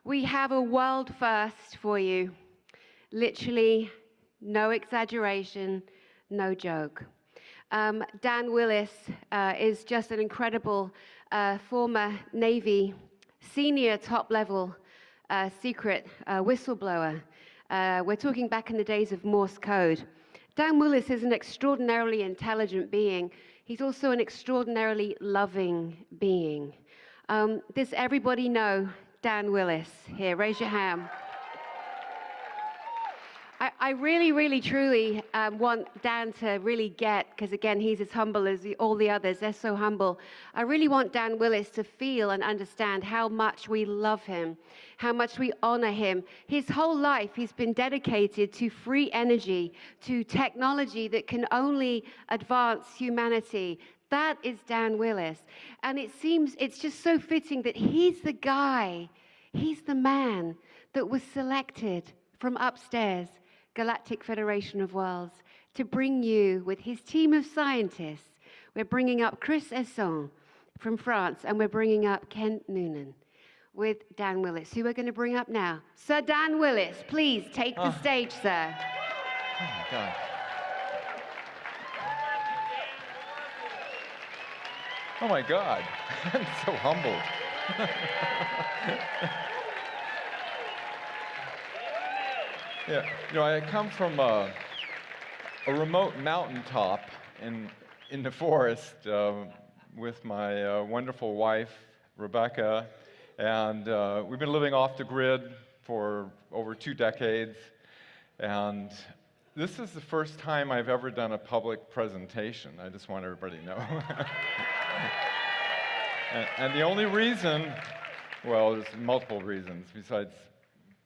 We have a world first for you. Literally, no exaggeration, no joke. Dan Willis is just an incredible former Navy senior top-level secret whistleblower. We're talking back in the days of Morse code. Dan Willis is an extraordinarily intelligent being. He's also an extraordinarily loving being. Does everybody know Dan Willis? Here, raise your hand. I really, really, truly want Dan to really get, because again, he's as humble as all the others. They're so humble. I really want Dan Willis to feel and understand how much we love him, how much we honor him. His whole life, he's been dedicated to free energy, to technology that can only advance humanity. That is Dan Willis. And it seems it's just so fitting that he's the guy, he's the man that was selected from upstairs, Galactic Federation of Worlds, to bring you with his team of scientists. We're bringing up Chris Essonne from France, and we're bringing up Kent Noonan with Dan Willis, who we're going to bring up now. Sir Dan Willis, please take the stage, sir. Oh, my God. Oh, my God. I'm so humbled. Yeah, you know, I come from a remote mountaintop in the forest with my wonderful wife, Rebecca, and we've been living off the grid for over 2 decades, and this is the first time I've ever done a public presentation. I just want everybody to know. and the only reason, well, there's multiple reasons besides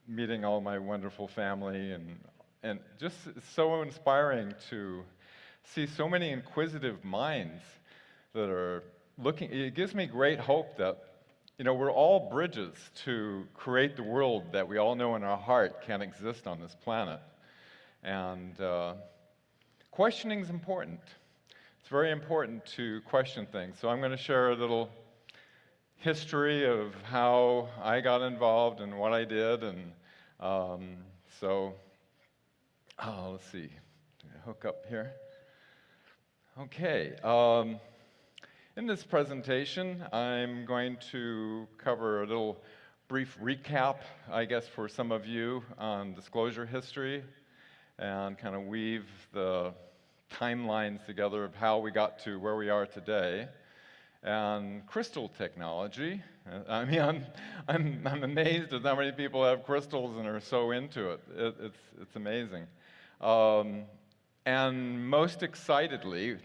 meeting all my wonderful family, and just it's so inspiring to see so many inquisitive minds that are looking. It gives me great hope that, you know, we're all bridges to create the world that we all know in our heart can exist on this planet. And questioning is important. It's very important to question things. So I'm going to share a little history of how I got involved and what I did, and let's see, hook up here. Okay, in this presentation, I'm going to cover a little brief recap, I guess, for some of you on disclosure history, and kind of weave the timelines together of how we got to where we are today. And crystal technology. I mean, I'm amazed at how many people have crystals and are so into it. It's amazing. And most excitedly,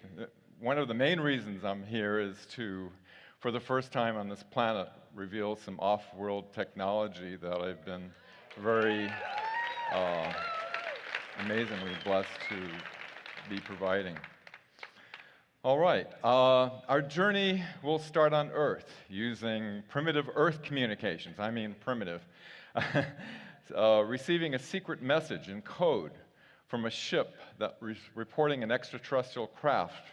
one of the main reasons I'm here is to, for the first time on this planet, reveal some off-world technology that I've been very amazingly blessed to be providing. All right, our journey will start on Earth using primitive Earth communications. I mean primitive. Receiving a secret message in code from a ship that was reporting an extraterrestrial craft,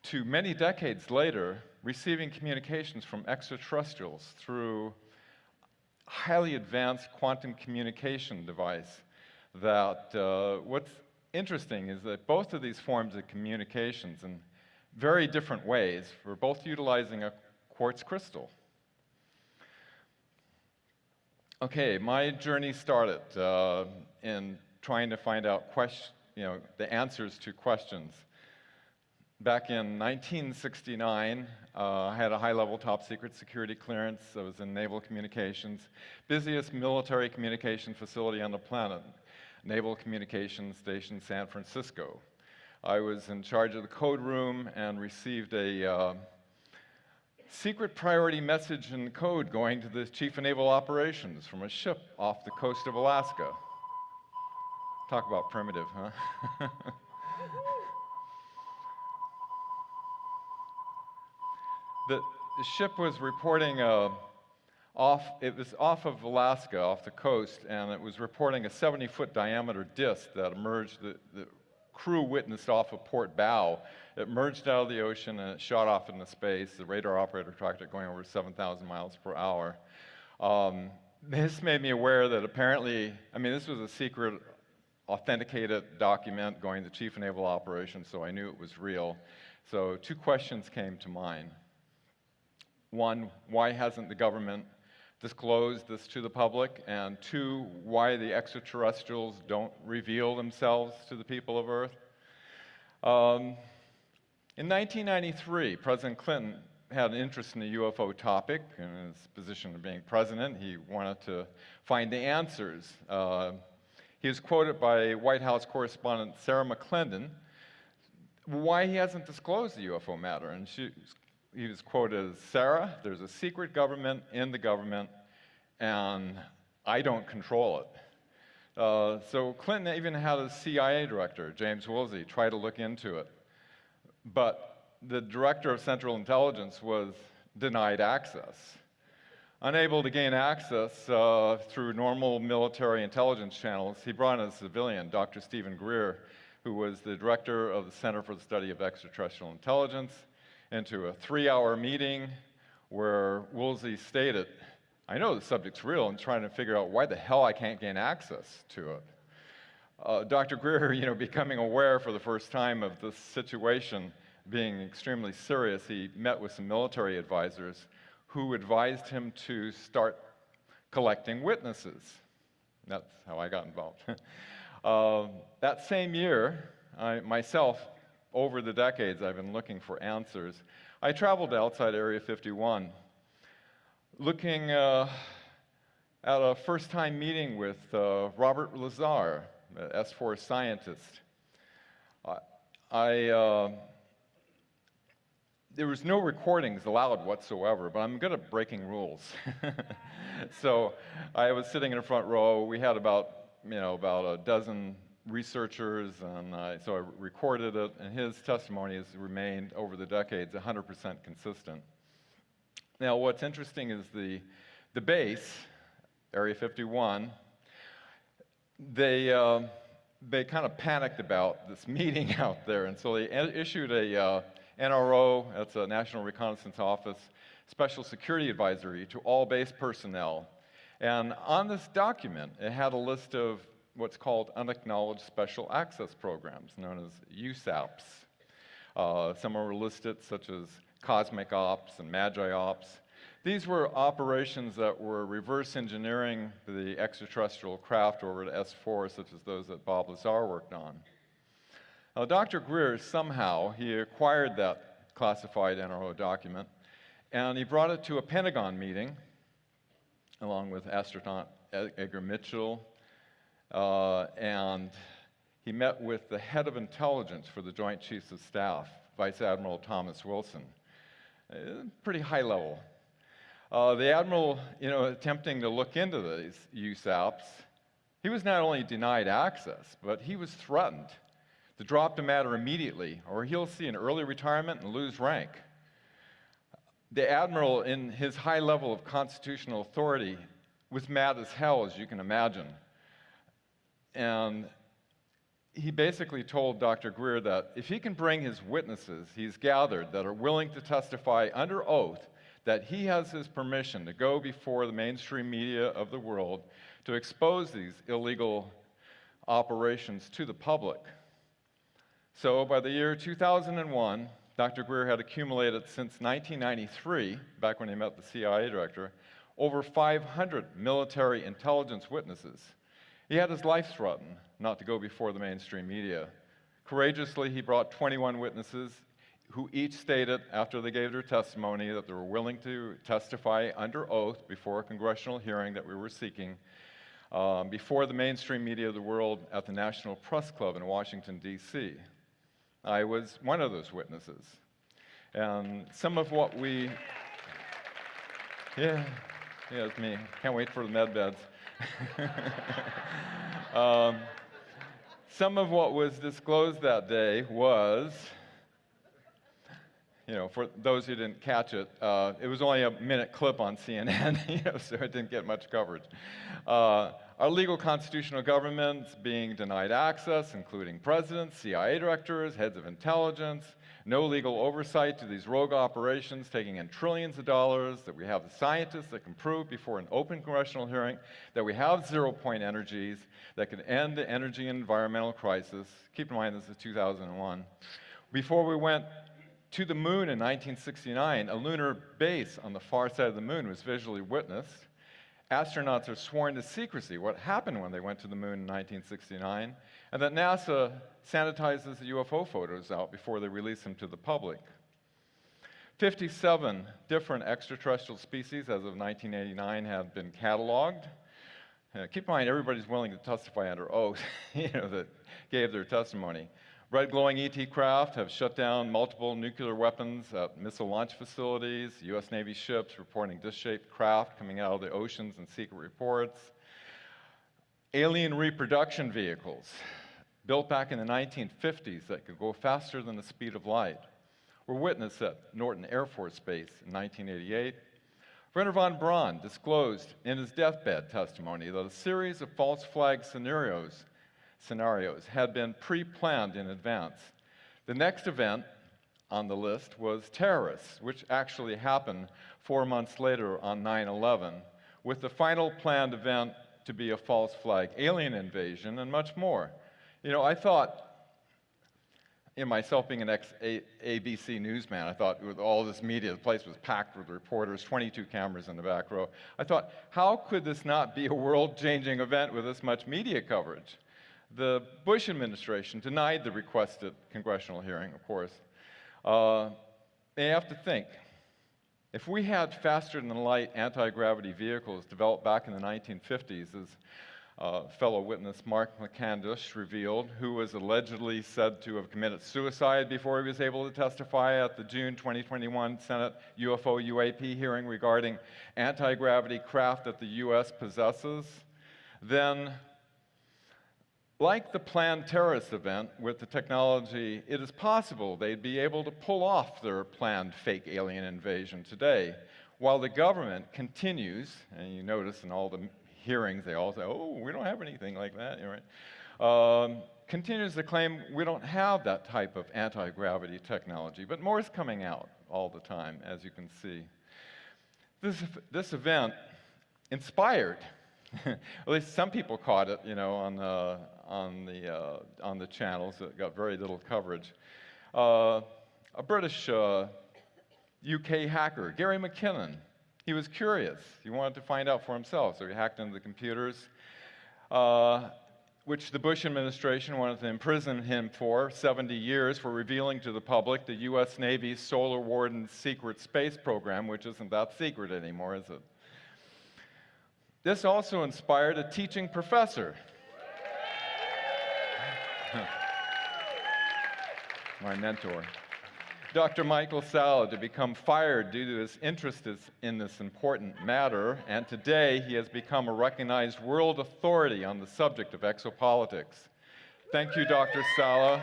to many decades later, receiving communications from extraterrestrials through a highly advanced quantum communication device that what's interesting is that both of these forms of communications in very different ways were both utilizing a quartz crystal. Okay, my journey started in trying to find out the answers to questions. Back in 1969, I had a high-level top-secret security clearance. I was in Naval Communications, busiest military communication facility on the planet, Naval Communications Station San Francisco. I was in charge of the code room and received a secret priority message in code going to the Chief of Naval Operations from a ship off the coast of Alaska. Talk about primitive, huh? The ship was reporting it was off of Alaska, off the coast, and it was reporting a 70-foot diameter disk that emerged. The crew witnessed off of port bow. It emerged out of the ocean and it shot off into space. The radar operator tracked it going over 7,000 miles per hour. This made me aware that apparently, I mean, this was a secret, authenticated document going to Chief of Naval Operations, so I knew it was real. So two questions came to mind. One, why hasn't the government disclosed this to the public? And two, why the extraterrestrials don't reveal themselves to the people of Earth? In 1993, President Clinton had an interest in the UFO topic. In his position of being president, he wanted to find the answers. He was quoted by White House correspondent Sarah McClendon why he hasn't disclosed the UFO matter. And he was quoted as, "Sarah, there's a secret government in the government, and I don't control it." So Clinton even had a CIA director, James Woolsey, try to look into it. But the director of Central Intelligence was denied access. Unable to gain access through normal military intelligence channels, he brought in a civilian, Dr. Stephen Greer, who was the director of the Center for the Study of Extraterrestrial Intelligence, into a 3-hour meeting where Woolsey stated, "I know the subject's real and trying to figure out why the hell I can't gain access to it." Dr. Greer, becoming aware for the first time of this situation being extremely serious, he met with some military advisors who advised him to start collecting witnesses. That's how I got involved. That same year, myself, over the decades, I've been looking for answers. I traveled outside Area 51, looking at a first-time meeting with Robert Lazar, an S4 scientist. There was no recordings allowed whatsoever, but I'm good at breaking rules. So I was sitting in the front row. We had about a dozen researchers, and so I recorded it, and his testimony has remained over the decades 100% consistent. Now, what's interesting is the base, Area 51, they kind of panicked about this meeting out there, and so they issued a NRO, that's a National Reconnaissance Office, special security advisory to all base personnel. And on this document, it had a list of what's called unacknowledged special access programs, known as USAPs. Some were listed, such as Cosmic Ops and Magi Ops. These were operations that were reverse engineering the extraterrestrial craft over to S4, such as those that Bob Lazar worked on. Now, Dr. Greer, somehow, he acquired that classified NRO document, and he brought it to a Pentagon meeting, along with astronaut Edgar Mitchell, and he met with the head of intelligence for the Joint Chiefs of Staff, Vice Admiral Thomas Wilson. Pretty high level. The Admiral, attempting to look into these USAPs, he was not only denied access, but he was threatened to drop the matter immediately, or he'll see an early retirement and lose rank. The Admiral, in his high level of constitutional authority, was mad as hell, as you can imagine. And he basically told Dr. Greer that if he can bring his witnesses he's gathered that are willing to testify under oath that he has his permission to go before the mainstream media of the world to expose these illegal operations to the public. So by the year 2001, Dr. Greer had accumulated since 1993, back when he met the CIA director, over 500 military intelligence witnesses. He had his life threatened not to go before the mainstream media. Courageously, he brought 21 witnesses who each stated, after they gave their testimony, that they were willing to testify under oath before a congressional hearing that we were seeking, before the mainstream media of the world at the National Press Club in Washington, D.C. I was one of those witnesses. And some of what we... Yeah, it's me. Can't wait for the med beds. Some of what was disclosed that day was, for those who didn't catch it, it was only a minute clip on CNN, so it didn't get much coverage. Our legal constitutional governments being denied access, including presidents, CIA directors, heads of intelligence, no legal oversight to these rogue operations taking in trillions of dollars, that we have the scientists that can prove before an open congressional hearing that we have zero-point energies that can end the energy and environmental crisis. Keep in mind this is 2001. Before we went to the moon in 1969, a lunar base on the far side of the moon was visually witnessed. Astronauts are sworn to secrecy what happened when they went to the moon in 1969, and that NASA sanitizes the UFO photos out before they release them to the public. 57 different extraterrestrial species as of 1989 have been cataloged. Keep in mind, everybody's willing to testify under oath, that gave their testimony. Red glowing ET craft have shut down multiple nuclear weapons at missile launch facilities, U.S. Navy ships reporting disc-shaped craft coming out of the oceans in secret reports. Alien reproduction vehicles, built back in the 1950s that could go faster than the speed of light, were witnessed at Norton Air Force Base in 1988. Werner von Braun disclosed in his deathbed testimony that a series of false flag scenarios had been pre-planned in advance. The next event on the list was terrorists, which actually happened 4 months later on 9/11, with the final planned event to be a false flag alien invasion and much more. I thought, myself being an ex-ABC newsman, I thought with all this media, the place was packed with reporters, 22 cameras in the back row. I thought, how could this not be a world-changing event with this much media coverage? The Bush administration denied the requested congressional hearing, of course. You have to think, if we had faster-than-light anti-gravity vehicles developed back in the 1950s, as fellow witness Mark McCandless revealed, who was allegedly said to have committed suicide before he was able to testify at the June 2021 Senate UFO UAP hearing regarding anti-gravity craft that the U.S. possesses, then like the planned terrorist event with the technology, it is possible they'd be able to pull off their planned fake alien invasion today, while the government continues, and you notice in all the hearings they all say, oh, we don't have anything like that, right? Continues to claim we don't have that type of anti-gravity technology, but more is coming out all the time, as you can see. This event inspired, at least some people caught it, on the channels that got very little coverage. A British UK hacker, Gary McKinnon, he was curious. He wanted to find out for himself, so he hacked into the computers, which the Bush administration wanted to imprison him for 70 years for revealing to the public the U.S. Navy's Solar Warden secret space program, which isn't that secret anymore, is it? This also inspired a teaching professor, my mentor, Dr. Michael Salla, to become fired due to his interest in this important matter, and today he has become a recognized world authority on the subject of exopolitics. Thank you, Dr. Salla,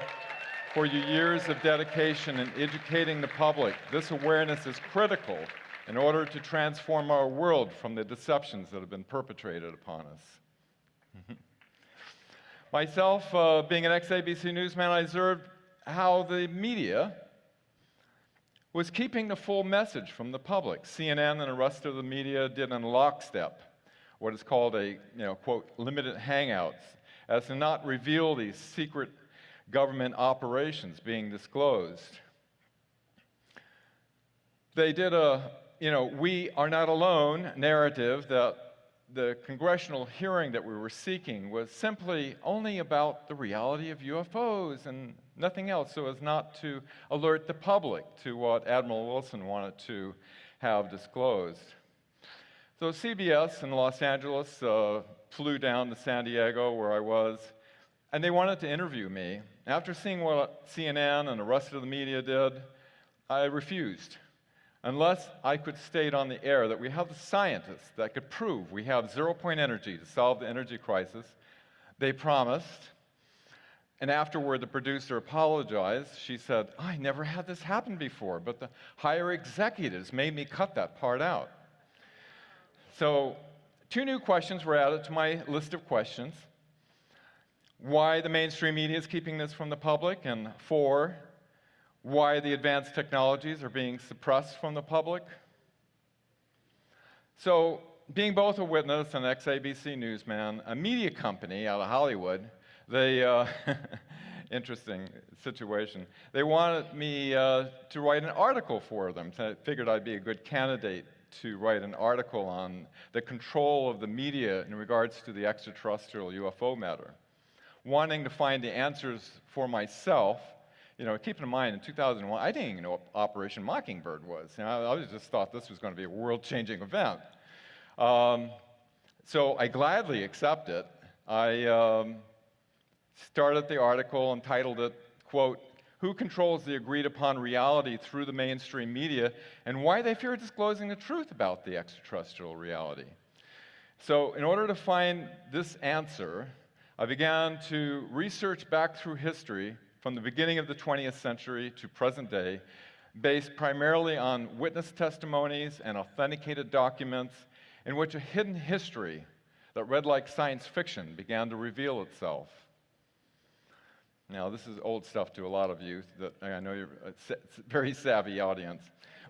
for your years of dedication in educating the public. This awareness is critical in order to transform our world from the deceptions that have been perpetrated upon us. Myself, being an ex-ABC newsman, I observed how the media was keeping the full message from the public. CNN and the rest of the media did in lockstep what is called a, quote, limited hangouts, as to not reveal these secret government operations being disclosed. They did a, we are not alone narrative that the congressional hearing that we were seeking was simply only about the reality of UFOs and nothing else, so as not to alert the public to what Admiral Wilson wanted to have disclosed. So CBS in Los Angeles flew down to San Diego, where I was, and they wanted to interview me. After seeing what CNN and the rest of the media did, I refused. Unless I could state on the air that we have the scientists that could prove we have zero-point energy to solve the energy crisis, they promised. And afterward, the producer apologized. She said, I never had this happen before, but the higher executives made me cut that part out. So 2 new questions were added to my list of questions. Why the mainstream media is keeping this from the public, and 4, why the advanced technologies are being suppressed from the public. So, being both a witness and an ex-ABC newsman, a media company out of Hollywood, they, interesting situation, they wanted me to write an article for them. So I figured I'd be a good candidate to write an article on the control of the media in regards to the extraterrestrial UFO matter. Wanting to find the answers for myself, keep in mind, in 2001, I didn't even know what Operation Mockingbird was. I just thought this was going to be a world-changing event. So I gladly accept it. I started the article and titled it, quote, "Who controls the agreed-upon reality through the mainstream media, and why they fear disclosing the truth about the extraterrestrial reality?" So in order to find this answer, I began to research back through history from the beginning of the 20th century to present day, based primarily on witness testimonies and authenticated documents in which a hidden history that read like science fiction began to reveal itself. Now, this is old stuff to a lot of you, that I know you're a very savvy audience.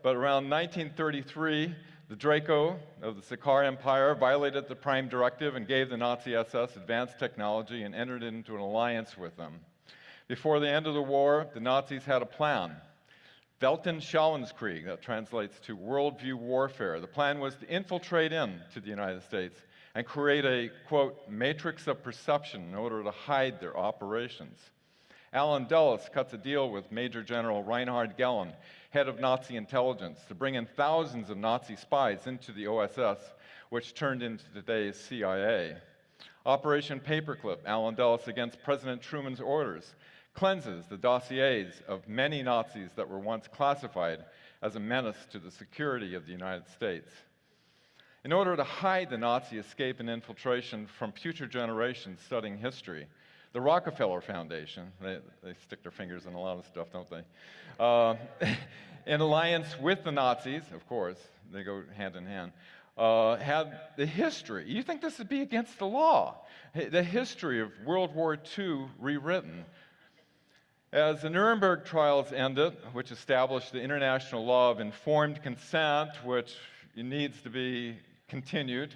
But around 1933, the Draco of the Sakar Empire violated the Prime Directive and gave the Nazi SS advanced technology and entered into an alliance with them. Before the end of the war, the Nazis had a plan. Weltanschauungskrieg, that translates to worldview warfare. The plan was to infiltrate into the United States and create a, quote, matrix of perception in order to hide their operations. Allen Dulles cuts a deal with Major General Reinhard Gehlen, head of Nazi intelligence, to bring in thousands of Nazi spies into the OSS, which turned into today's CIA. Operation Paperclip, Allen Dulles against President Truman's orders, cleanses the dossiers of many Nazis that were once classified as a menace to the security of the United States. In order to hide the Nazi escape and infiltration from future generations studying history, the Rockefeller Foundation, they stick their fingers in a lot of stuff, don't they? In alliance with the Nazis, of course, they go hand in hand, had the history. You think this would be against the law? The history of World War II rewritten. As the Nuremberg trials ended, which established the international law of informed consent, which needs to be continued,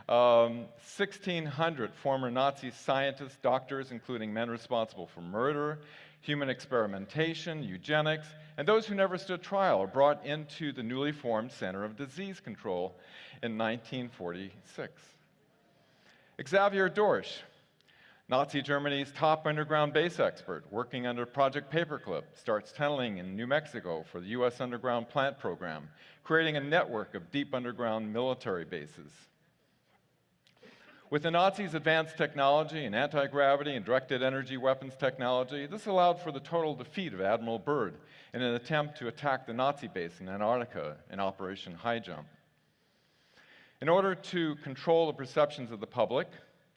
1,600 former Nazi scientists, doctors, including men responsible for murder, human experimentation, eugenics, and those who never stood trial are brought into the newly formed Center of Disease Control in 1946. Xavier Dorsch, Nazi Germany's top underground base expert, working under Project Paperclip, starts tunneling in New Mexico for the U.S. underground plant program, creating a network of deep underground military bases. With the Nazis' advanced technology and anti-gravity and directed energy weapons technology, this allowed for the total defeat of Admiral Byrd in an attempt to attack the Nazi base in Antarctica in Operation High Jump. In order to control the perceptions of the public,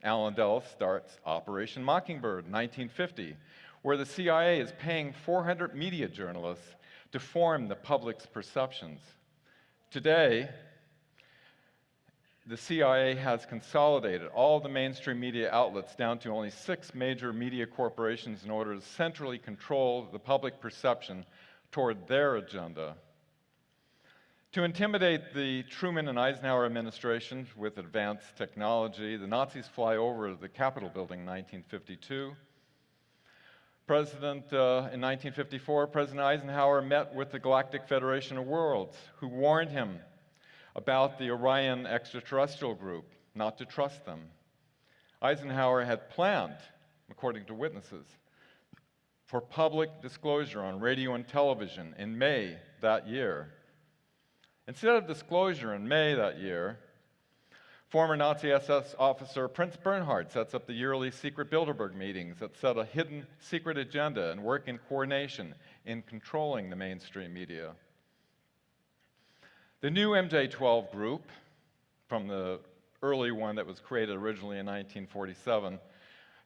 Allen Dulles starts Operation Mockingbird in 1950, where the CIA is paying 400 media journalists to form the public's perceptions. Today, the CIA has consolidated all the mainstream media outlets down to only 6 major media corporations in order to centrally control the public perception toward their agenda. To intimidate the Truman and Eisenhower administrations with advanced technology, the Nazis fly over the Capitol building in 1952. In 1954, President Eisenhower met with the Galactic Federation of Worlds, who warned him about the Orion extraterrestrial group, not to trust them. Eisenhower had planned, according to witnesses, for public disclosure on radio and television in May that year. Instead of disclosure in May that year, former Nazi SS officer Prince Bernhard sets up the yearly secret Bilderberg meetings that set a hidden secret agenda and work in coordination in controlling the mainstream media. The new MJ-12 group, from the early one that was created originally in 1947,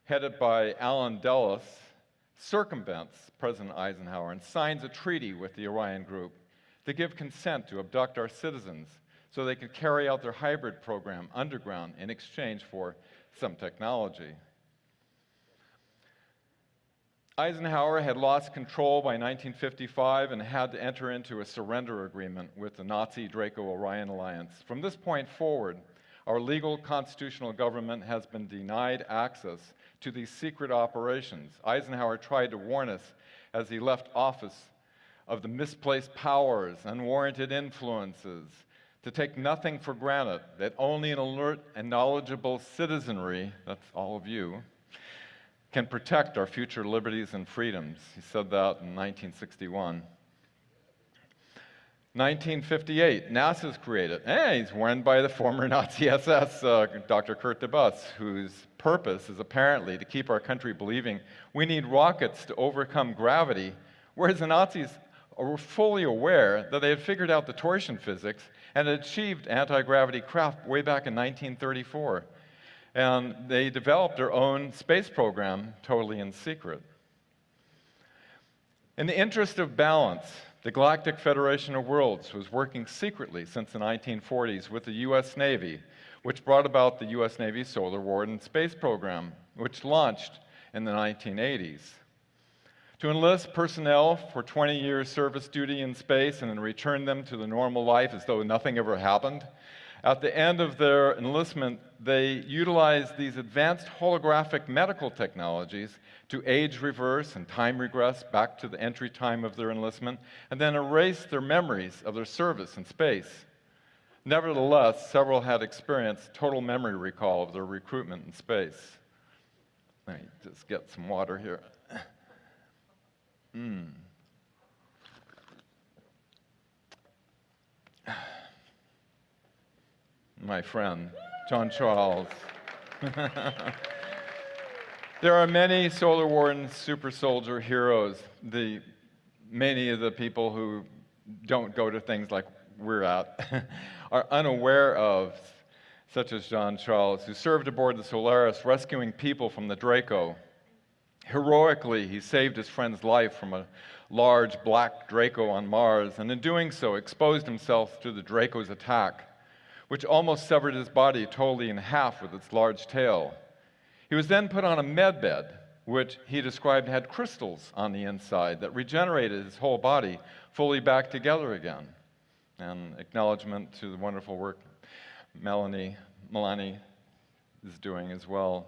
headed by Allen Dulles, circumvents President Eisenhower and signs a treaty with the Orion group to give consent to abduct our citizens so they could carry out their hybrid program underground in exchange for some technology. Eisenhower had lost control by 1955 and had to enter into a surrender agreement with the Nazi Draco-Orion alliance. From this point forward, our legal constitutional government has been denied access to these secret operations. Eisenhower tried to warn us as he left office of the misplaced powers, unwarranted influences, to take nothing for granted, that only an alert and knowledgeable citizenry, that's all of you, can protect our future liberties and freedoms. He said that in 1961. 1958, NASA's created. He's warned by the former Nazi SS, Dr. Kurt de Bus, whose purpose is apparently to keep our country believing we need rockets to overcome gravity, whereas the Nazis were fully aware that they had figured out the torsion physics and had achieved anti-gravity craft way back in 1934. And they developed their own space program totally in secret. In the interest of balance, the Galactic Federation of Worlds was working secretly since the 1940s with the U.S. Navy, which brought about the U.S. Navy Solar Warden Space Program, which launched in the 1980s. To enlist personnel for 20 years service duty in space and then return them to the normal life as though nothing ever happened. At the end of their enlistment, they utilized these advanced holographic medical technologies to age reverse and time regress back to the entry time of their enlistment, and then erase their memories of their service in space. Nevertheless, several had experienced total memory recall of their recruitment in space. Let me just get some water here. My friend, John Charles. There are many Solar Warden super soldier heroes, many of the people who don't go to things like we're at are unaware of, such as John Charles, who served aboard the Solaris rescuing people from the Draco. Heroically, he saved his friend's life from a large black Draco on Mars, and in doing so exposed himself to the Draco's attack, which almost severed his body totally in half with its large tail. He was then put on a med bed, which he described had crystals on the inside that regenerated his whole body fully back together again. And acknowledgement to the wonderful work Melanie is doing as well.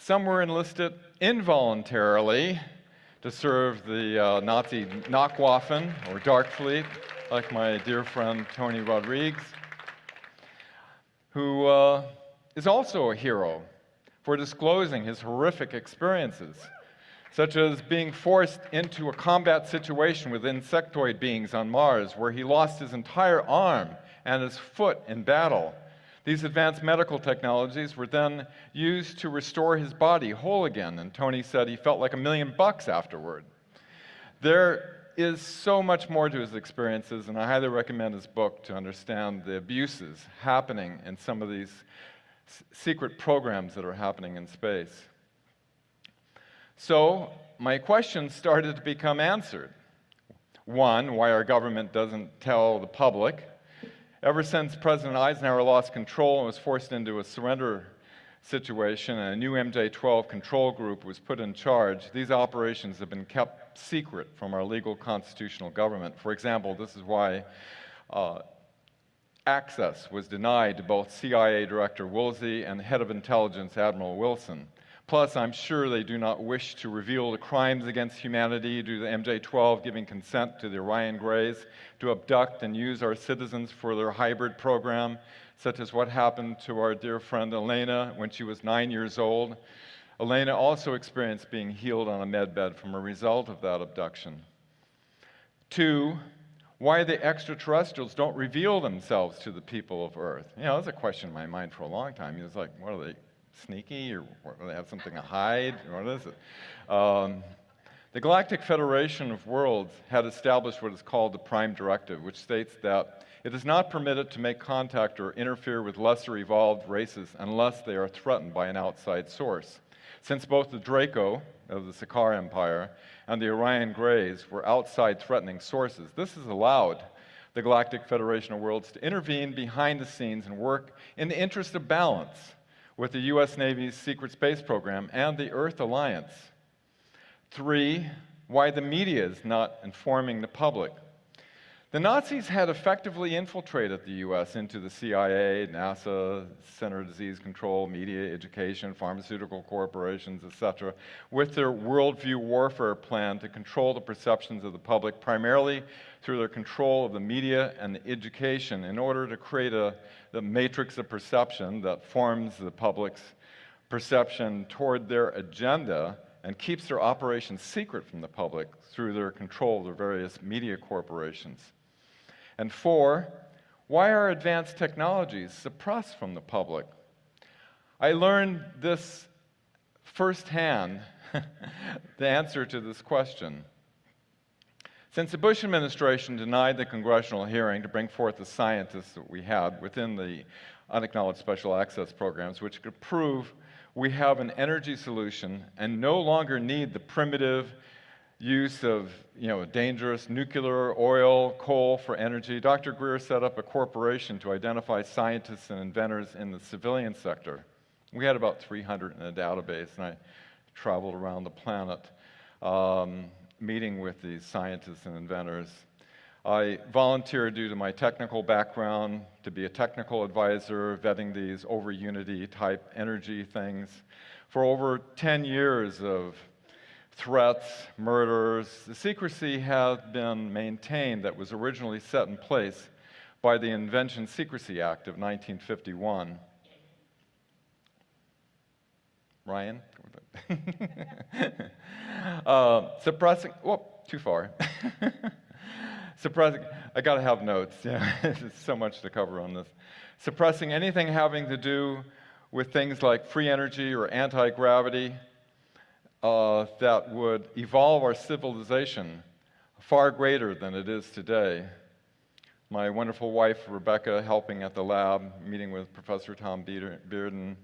Some were enlisted involuntarily to serve the Nazi Nachtwaffen, or Dark Fleet, like my dear friend Tony Rodriguez, who is also a hero for disclosing his horrific experiences, such as being forced into a combat situation with insectoid beings on Mars, where he lost his entire arm and his foot in battle. These advanced medical technologies were then used to restore his body whole again, and Tony said he felt like $1 million afterward. There is so much more to his experiences, and I highly recommend his book to understand the abuses happening in some of these secret programs that are happening in space. So my questions started to become answered. One, why our government doesn't tell the public. Ever since President Eisenhower lost control and was forced into a surrender situation and a new MJ-12 control group was put in charge, these operations have been kept secret from our legal constitutional government. For example, this is why access was denied to both CIA Director Woolsey and Head of Intelligence Admiral Wilson. Plus, I'm sure they do not wish to reveal the crimes against humanity due to the MJ-12 giving consent to the Orion Greys to abduct and use our citizens for their hybrid program, such as what happened to our dear friend Elena when she was 9 years old. Elena also experienced being healed on a med bed from a result of that abduction. Two, why the extraterrestrials don't reveal themselves to the people of Earth. You know, that's a question in my mind for a long time. It was like, what are they, sneaky, or do they have something to hide? What is it? The Galactic Federation of Worlds had established what is called the Prime Directive, which states that it is not permitted to make contact or interfere with lesser evolved races unless they are threatened by an outside source. Since both the Draco of the Sakaar Empire and the Orion Greys were outside threatening sources, this has allowed the Galactic Federation of Worlds to intervene behind the scenes and work in the interest of balance with the U.S. Navy's secret space program and the Earth Alliance. 3, why the media is not informing the public. The Nazis had effectively infiltrated the US into the CIA, NASA, Center of Disease Control, media, education, pharmaceutical corporations, etc., with their worldview warfare plan to control the perceptions of the public, primarily through their control of the media and the education, in order to create the matrix of perception that forms the public's perception toward their agenda and keeps their operations secret from the public through their control of their various media corporations. And 4, why are advanced technologies suppressed from the public? I learned this firsthand, the answer to this question. Since the Bush administration denied the congressional hearing to bring forth the scientists that we had within the unacknowledged special access programs, which could prove we have an energy solution and no longer need the primitive use of dangerous nuclear, oil, coal for energy, Dr. Greer set up a corporation to identify scientists and inventors in the civilian sector. We had about 300 in a database, and I traveled around the planet meeting with these scientists and inventors. I volunteered due to my technical background to be a technical advisor, vetting these over unity type energy things. For over 10 years of threats, murders, the secrecy has been maintained that was originally set in place by the Invention Secrecy Act of 1951. Ryan? Suppressing, whoop, too far. Suppressing, I gotta have notes, yeah, there's so much to cover on this. Suppressing anything having to do with things like free energy or anti-gravity that would evolve our civilization far greater than it is today. My wonderful wife, Rebecca, helping at the lab, meeting with Professor Tom Bearden.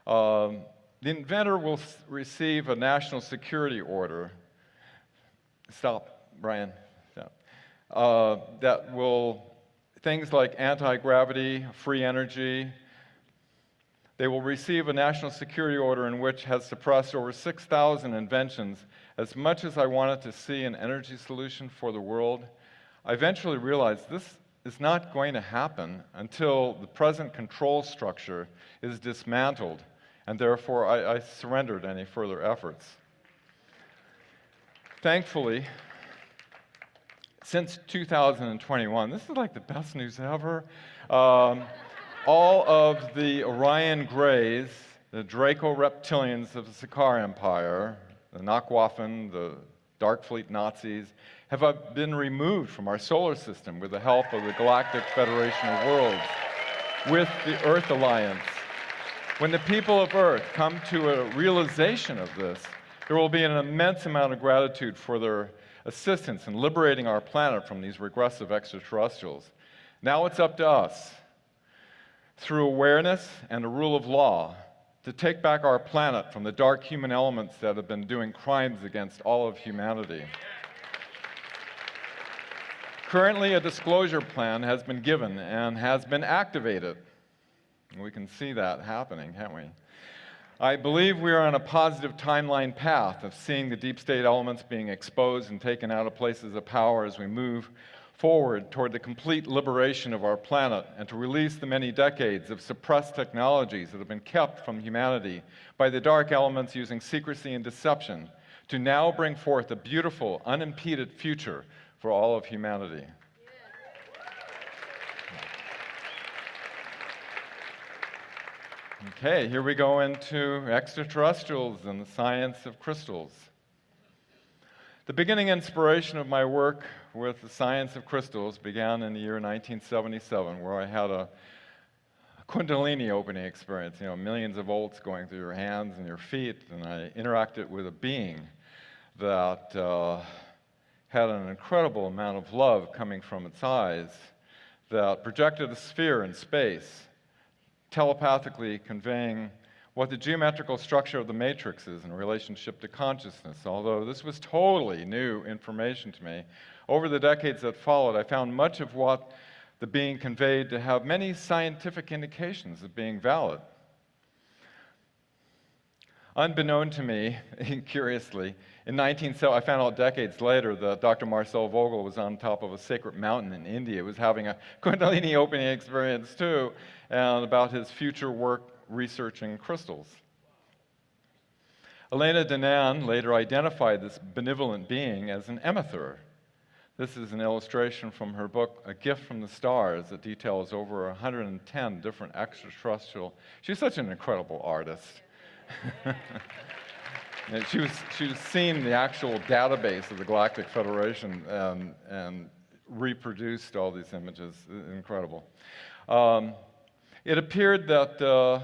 The inventor will receive a national security order. Stop, Brian. Stop. That will, things like anti-gravity, free energy, they will receive a national security order in which has suppressed over 6,000 inventions. As much as I wanted to see an energy solution for the world, I eventually realized this is not going to happen until the present control structure is dismantled, and therefore I surrendered any further efforts. Thankfully, since 2021, this is like the best news ever, all of the Orion Greys, the Draco reptilians of the Sakaar Empire, the Nakwafen, the Dark Fleet Nazis, have been removed from our solar system with the help of the Galactic Federation of Worlds, with the Earth Alliance. When the people of Earth come to a realization of this, there will be an immense amount of gratitude for their assistance in liberating our planet from these regressive extraterrestrials. Now it's up to us, through awareness and a rule of law, to take back our planet from the dark human elements that have been doing crimes against all of humanity. Currently, a disclosure plan has been given and has been activated. We can see that happening, can't we? I believe we are on a positive timeline path of seeing the deep state elements being exposed and taken out of places of power as we move forward toward the complete liberation of our planet and to release the many decades of suppressed technologies that have been kept from humanity by the dark elements using secrecy and deception to now bring forth a beautiful, unimpeded future for all of humanity. Okay, here we go into extraterrestrials and the science of crystals. The beginning inspiration of my work with the science of crystals began in the year 1977, where I had a Kundalini opening experience, millions of volts going through your hands and your feet, and I interacted with a being that had an incredible amount of love coming from its eyes that projected a sphere in space, telepathically conveying what the geometrical structure of the matrix is in relationship to consciousness. Although this was totally new information to me, over the decades that followed, I found much of what the being conveyed to have many scientific indications of being valid. Unbeknown to me, curiously, I found out decades later that Dr. Marcel Vogel was on top of a sacred mountain in India. He was having a Kundalini opening experience too, and about his future work researching crystals. Elena Danaan later identified this benevolent being as an emissary. This is an illustration from her book, A Gift from the Stars, that details over 110 different extraterrestrial. She's such an incredible artist. And she was seeing the actual database of the Galactic Federation and reproduced all these images. Incredible. It appeared that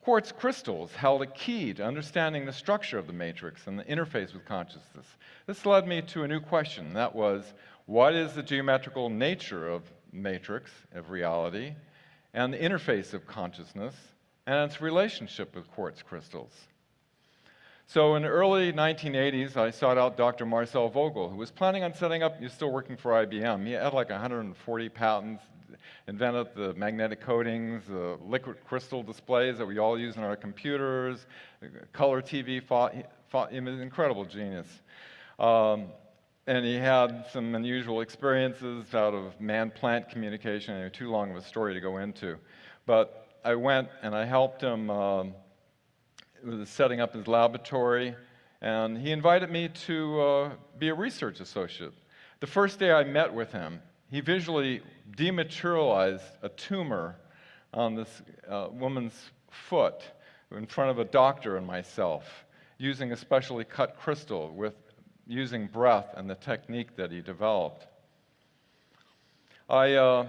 quartz crystals held a key to understanding the structure of the matrix and the interface with consciousness. This led me to a new question. That was, what is the geometrical nature of matrix, of reality, and the interface of consciousness, and its relationship with quartz crystals? So in the early 1980s, I sought out Dr. Marcel Vogel, who was planning on setting up, he's still working for IBM. He had like 140 patents, invented the magnetic coatings, the liquid crystal displays that we all use in our computers, color TV, he was an incredible genius. And he had some unusual experiences out of man-plant communication, and too long of a story to go into. But I went and I helped him with setting up his laboratory, and he invited me to be a research associate. The first day I met with him, he visually dematerialized a tumor on this woman's foot in front of a doctor and myself, using a specially cut crystal using breath and the technique that he developed. I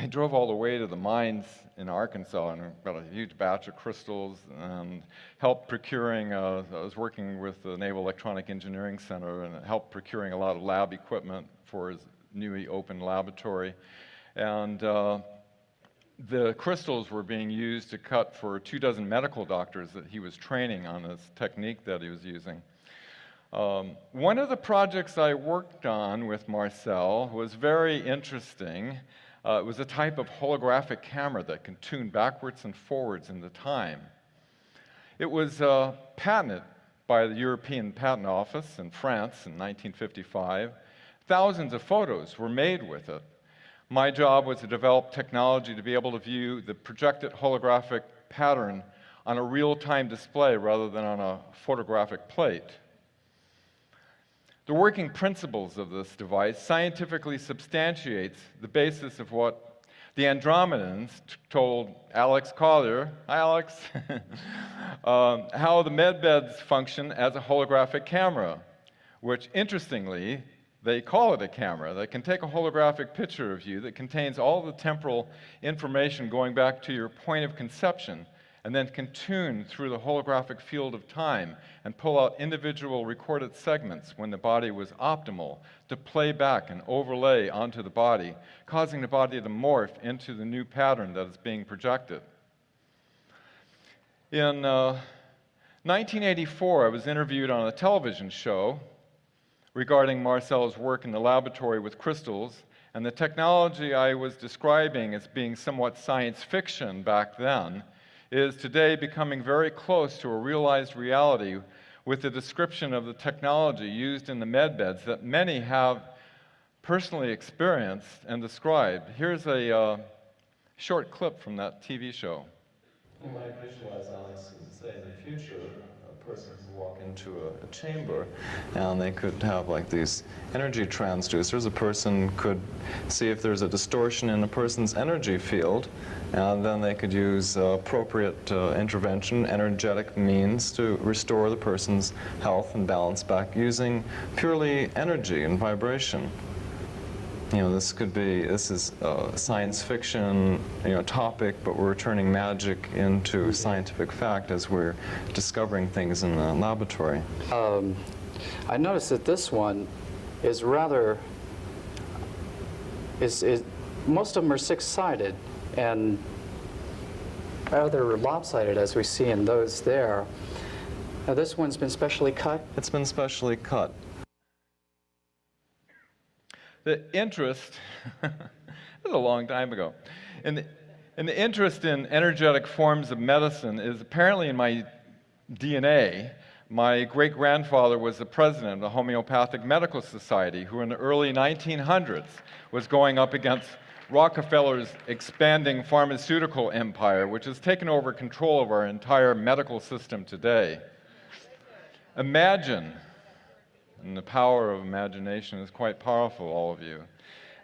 drove all the way to the mines in Arkansas and got a huge batch of crystals and helped procuring, I was working with the Naval Electronic Engineering Center and helped procuring a lot of lab equipment for his newly opened laboratory. And the crystals were being used to cut for 24 medical doctors that he was training on this technique that he was using. One of the projects I worked on with Marcel was very interesting. It was a type of holographic camera that can tune backwards and forwards into time. It was patented by the European Patent Office in France in 1955. Thousands of photos were made with it. My job was to develop technology to be able to view the projected holographic pattern on a real-time display rather than on a photographic plate. The working principles of this device scientifically substantiates the basis of what the Andromedans told Alex Collier, hi Alex, how the medbeds function as a holographic camera, which interestingly, they call it a camera that can take a holographic picture of you that contains all the temporal information going back to your point of conception, and then can tune through the holographic field of time and pull out individual recorded segments when the body was optimal to play back and overlay onto the body, causing the body to morph into the new pattern that is being projected. In 1984, I was interviewed on a television show regarding Marcel's work in the laboratory with crystals, and the technology I was describing as being somewhat science fiction back then is today becoming very close to a realized reality with the description of the technology used in the medbeds that many have personally experienced and described. Here's a short clip from that TV show. You might visualize, Alex, say in the future, a person could walk into a chamber and they could have like these energy transducers. A person could see if there's a distortion in a person's energy field, and then they could use appropriate intervention, energetic means to restore the person's health and balance back using purely energy and vibration. You know, this is science fiction, topic, but we're turning magic into scientific fact as we're discovering things in the laboratory. I noticed that this one is rather, most of them are six-sided and rather lopsided, as we see in those there. Now this one's been specially cut? It's been specially cut. The interest, this was a long time ago, and the interest in energetic forms of medicine is apparently in my DNA, my great-grandfather was the president of the Homeopathic Medical Society, who in the early 1900s was going up against Rockefeller's expanding pharmaceutical empire, which has taken over control of our entire medical system today. Imagine, and the power of imagination is quite powerful, all of you.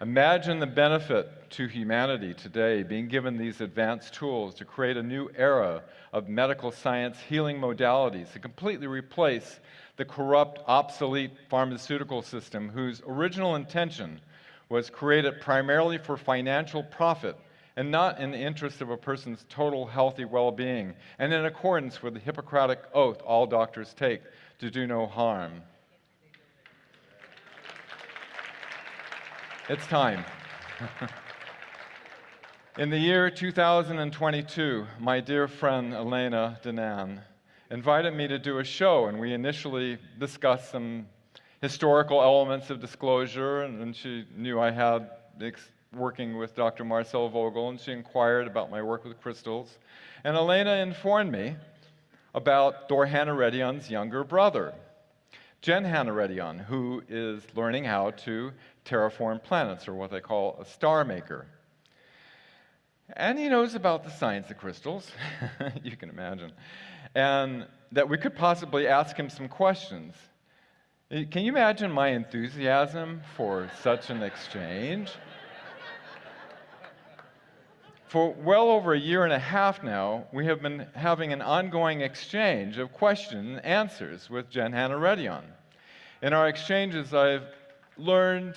Imagine the benefit to humanity today being given these advanced tools to create a new era of medical science healing modalities to completely replace the corrupt, obsolete pharmaceutical system whose original intention was created primarily for financial profit and not in the interest of a person's total healthy well-being and in accordance with the Hippocratic oath all doctors take to do no harm. It's time. In the year 2022, my dear friend Elena Danaan invited me to do a show, and we initially discussed some historical elements of disclosure, and she knew I had working with Dr. Marcel Vogel, and she inquired about my work with crystals. And Elena informed me about Jen Han Eredyon's younger brother, Jen Han Eredyon, who is learning how to terraform planets, or what they call a star maker. And he knows about the science of crystals, you can imagine, and that we could possibly ask him some questions. Can you imagine my enthusiasm for such an exchange? For well over a year and a half now, we have been having an ongoing exchange of question and answers with Jen Han Eredyon. In our exchanges, I've learned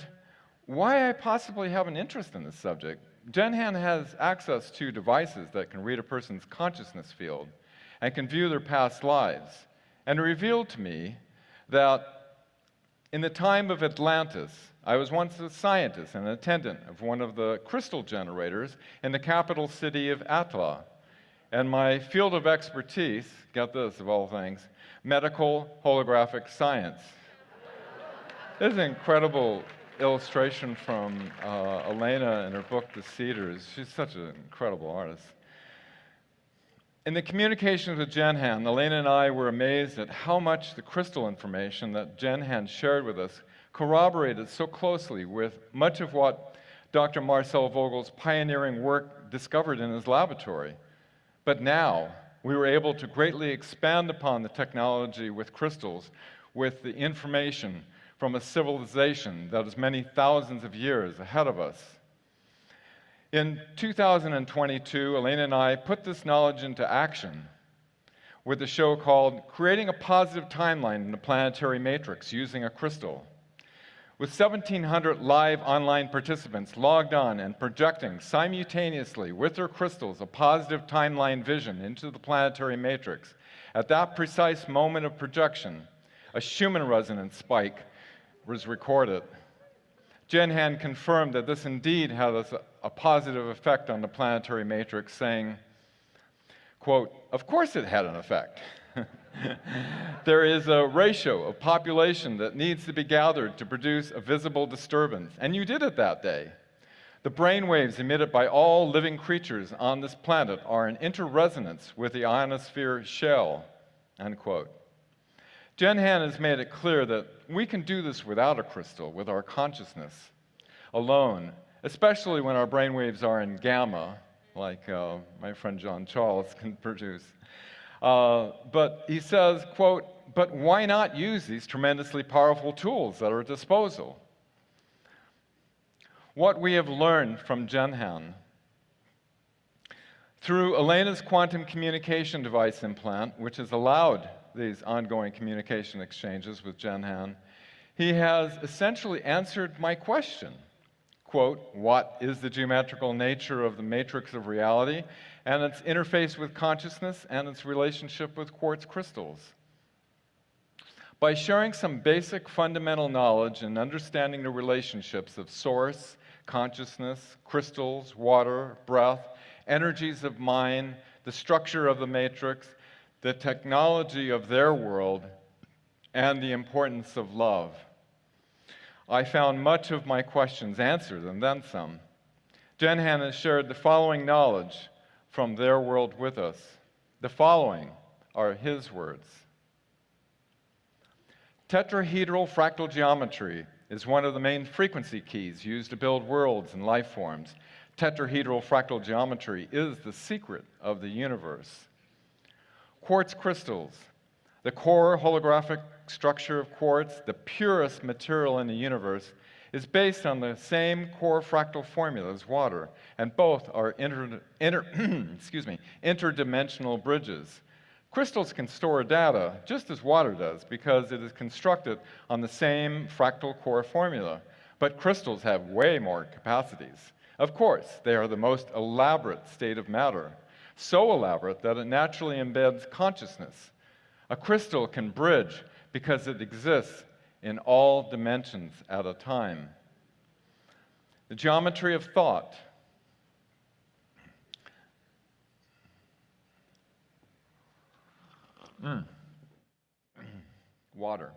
why I possibly have an interest in this subject. Jen Han has access to devices that can read a person's consciousness field and can view their past lives, and revealed to me that in the time of Atlantis, I was once a scientist and an attendant of one of the crystal generators in the capital city of Atla. And my field of expertise, get this of all things, medical holographic science. This is an incredible illustration from Elena in her book, The Cedars. She's such an incredible artist. In the communications with Jen Han, Elena and I were amazed at how much the crystal information that Jen Han shared with us corroborated so closely with much of what Dr. Marcel Vogel's pioneering work discovered in his laboratory. But now, we were able to greatly expand upon the technology with crystals, with the information from a civilization that is many thousands of years ahead of us. In 2022, Elena and I put this knowledge into action with a show called Creating a Positive Timeline in the Planetary Matrix Using a Crystal. With 1,700 live online participants logged on and projecting simultaneously with their crystals a positive timeline vision into the planetary matrix, at that precise moment of projection, a Schumann resonance spike was recorded. Jen Han confirmed that this indeed had a positive effect on the planetary matrix, saying, quote, "Of course it had an effect. There is a ratio of population that needs to be gathered to produce a visible disturbance, and you did it that day. The brain waves emitted by all living creatures on this planet are in interresonance with the ionosphere shell," unquote. Jen Han has made it clear that we can do this without a crystal, with our consciousness alone, especially when our brainwaves are in gamma, like my friend John Charles can produce. But he says, quote, "But why not use these tremendously powerful tools that are at disposal?" What we have learned from Jen Han through Elena's quantum communication device implant, which has allowed these ongoing communication exchanges with Jen Han, he has essentially answered my question. Quote, "What is the geometrical nature of the matrix of reality and its interface with consciousness and its relationship with quartz crystals?" By sharing some basic fundamental knowledge and understanding the relationships of source, consciousness, crystals, water, breath, energies of mind, the structure of the matrix, the technology of their world, and the importance of love, I found much of my questions answered, and then some. Jen Han has shared the following knowledge from their world with us. The following are his words. Tetrahedral fractal geometry is one of the main frequency keys used to build worlds and life forms. Tetrahedral fractal geometry is the secret of the universe. Quartz crystals, the core holographic structure of quartz, the purest material in the universe, is based on the same core fractal formula as water, and both are interdimensional bridges. Crystals can store data just as water does because it is constructed on the same fractal core formula, but crystals have way more capacities. Of course, they are the most elaborate state of matter, so elaborate that it naturally embeds consciousness. A crystal can bridge because it exists in all dimensions at a time. The geometry of thought. Water.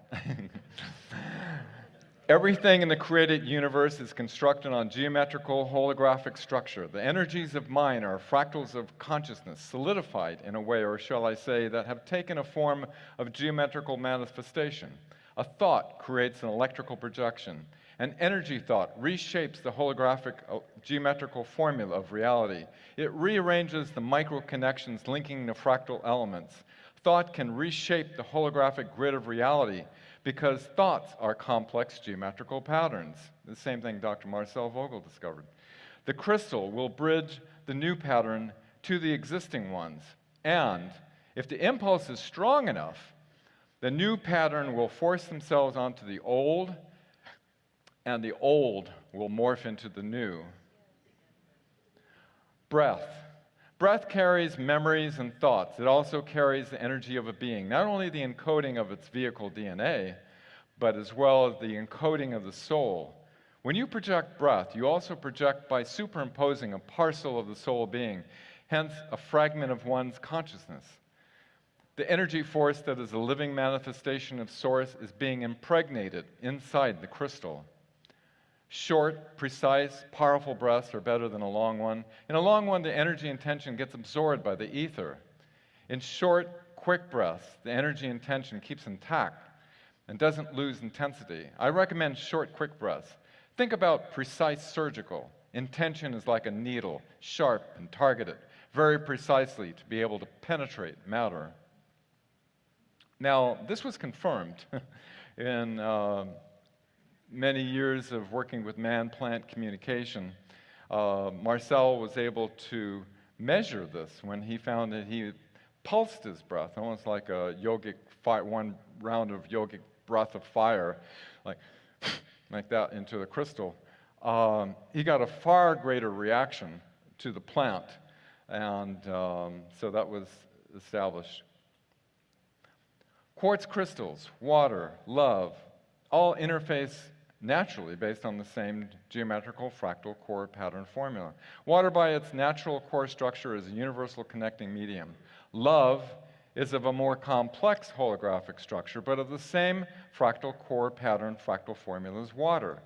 Everything in the created universe is constructed on geometrical holographic structure. The energies of mind are fractals of consciousness, solidified in a way, or shall I say, that have taken a form of geometrical manifestation. A thought creates an electrical projection. An energy thought reshapes the holographic geometrical formula of reality. It rearranges the micro-connections linking the fractal elements. Thought can reshape the holographic grid of reality because thoughts are complex geometrical patterns. The same thing Dr. Marcel Vogel discovered. The crystal will bridge the new pattern to the existing ones. And if the impulse is strong enough, the new pattern will force themselves onto the old, and the old will morph into the new. Breath. Breath carries memories and thoughts. It also carries the energy of a being, not only the encoding of its vehicle DNA, but as well as the encoding of the soul. When you project breath, you also project by superimposing a parcel of the soul being, hence a fragment of one's consciousness. The energy force that is a living manifestation of Source is being impregnated inside the crystal. Short, precise, powerful breaths are better than a long one. In a long one, the energy and tension gets absorbed by the ether. In short, quick breaths, the energy and tension keeps intact and doesn't lose intensity. I recommend short, quick breaths. Think about precise surgical. Intention is like a needle, sharp and targeted, very precisely to be able to penetrate matter. Now, this was confirmed in many years of working with man-plant communication. Marcel was able to measure this when he found that he pulsed his breath, almost like a yogic one round of yogic breath of fire, like that into the crystal. He got a far greater reaction to the plant, and so that was established. Quartz crystals, water, love, all interface naturally based on the same geometrical fractal core pattern formula. Water by its natural core structure is a universal connecting medium. Love is of a more complex holographic structure, but of the same fractal core pattern fractal formula as water.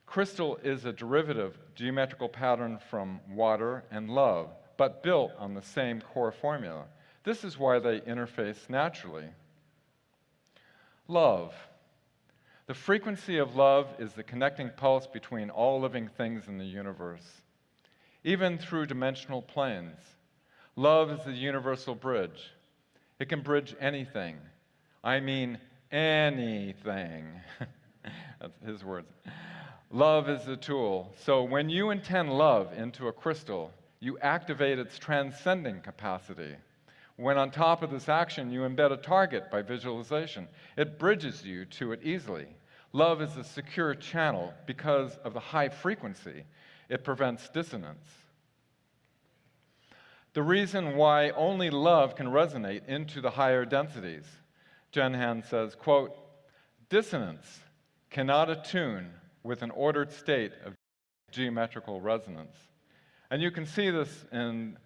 Crystal is a derivative geometrical pattern from water and love, but built on the same core formula. This is why they interface naturally. Love. The frequency of love is the connecting pulse between all living things in the universe, even through dimensional planes. Love is the universal bridge. It can bridge anything. I mean anything. That's his words. Love is the tool. So when you intend love into a crystal, you activate its transcending capacity. When on top of this action, you embed a target by visualization. It bridges you to it easily. Love is a secure channel because of the high frequency. It prevents dissonance. The reason why only love can resonate into the higher densities. Jen Han says, quote, "Dissonance cannot attune with an ordered state of geometrical resonance." And you can see this in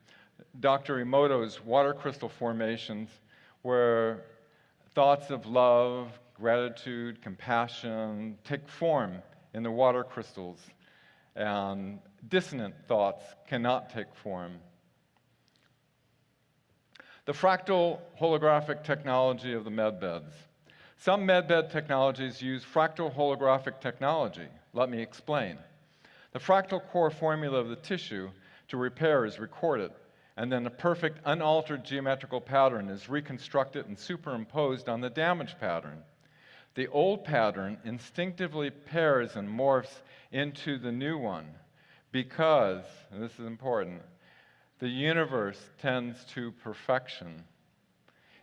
Dr. Emoto's water crystal formations, where thoughts of love, gratitude, compassion take form in the water crystals, and dissonant thoughts cannot take form. The fractal holographic technology of the medbeds. Some medbed technologies use fractal holographic technology. Let me explain. The fractal core formula of the tissue to repair is recorded, and then a perfect unaltered geometrical pattern is reconstructed and superimposed on the damaged pattern. The old pattern instinctively pairs and morphs into the new one because, and this is important, the universe tends to perfection.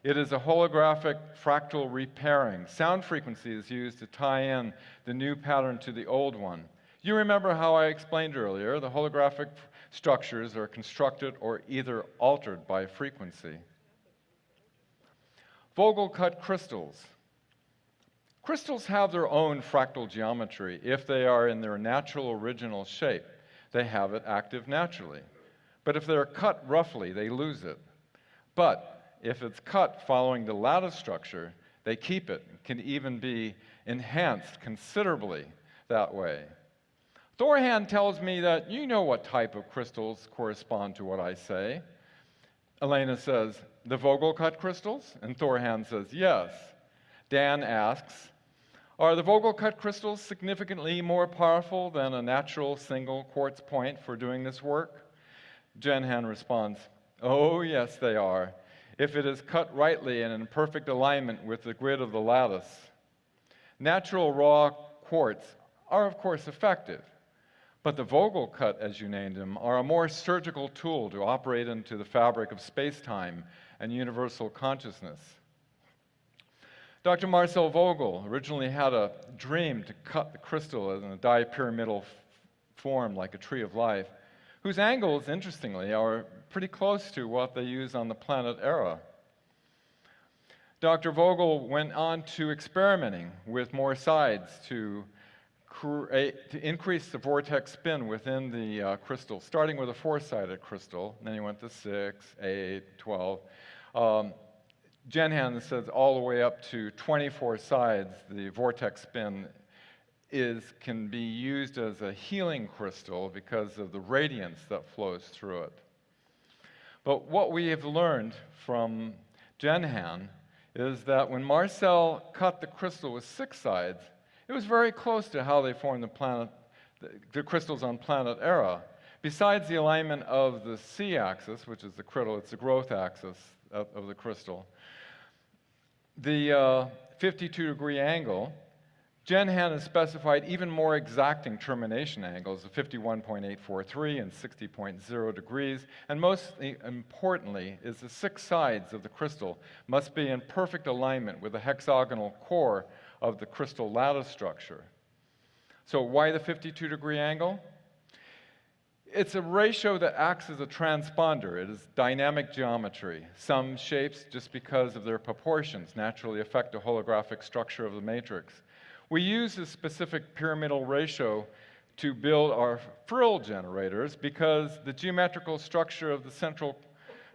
It is a holographic fractal repairing. Sound frequency is used to tie in the new pattern to the old one. You remember how I explained earlier, the holographic structures are constructed or either altered by frequency. Vogel-cut crystals. Crystals have their own fractal geometry if they are in their natural original shape. They have it active naturally. But if they're cut roughly, they lose it. But if it's cut following the lattice structure, they keep it. It can even be enhanced considerably that way. Thorhan tells me that you know what type of crystals correspond to what I say. Elena says, the Vogel-cut crystals? And Thorhan says, yes. Dan asks, are the Vogel-cut crystals significantly more powerful than a natural single quartz point for doing this work? Jen Han responds, oh, yes, they are, if it is cut rightly and in perfect alignment with the grid of the lattice. Natural raw quartz are, of course, effective, but the Vogel-cut, as you named them, are a more surgical tool to operate into the fabric of space-time and universal consciousness. Dr. Marcel Vogel originally had a dream to cut the crystal in a dipyramidal form like a tree of life, whose angles, interestingly, are pretty close to what they use on the planet Era. Dr. Vogel went on to experimenting with more sides to increase the vortex spin within the crystal, starting with a 4-sided crystal, and then he went to 6, 8, 12. Jen Han says all the way up to 24 sides, the vortex spin can be used as a healing crystal because of the radiance that flows through it. But what we have learned from Jen Han is that when Marcel cut the crystal with 6 sides, it was very close to how they formed the crystals on planet Era. Besides the alignment of the C-axis, which is the crystal, it's the growth axis of the crystal, the 52-degree angle, Jen Han has specified even more exacting termination angles of 51.843 and 60.0 degrees, and most importantly is the 6 sides of the crystal must be in perfect alignment with the hexagonal core of the crystal lattice structure. So why the 52-degree angle? It's a ratio that acts as a transponder. It is dynamic geometry. Some shapes, just because of their proportions, naturally affect the holographic structure of the matrix. We use this specific pyramidal ratio to build our Phryll generators because the geometrical structure of the central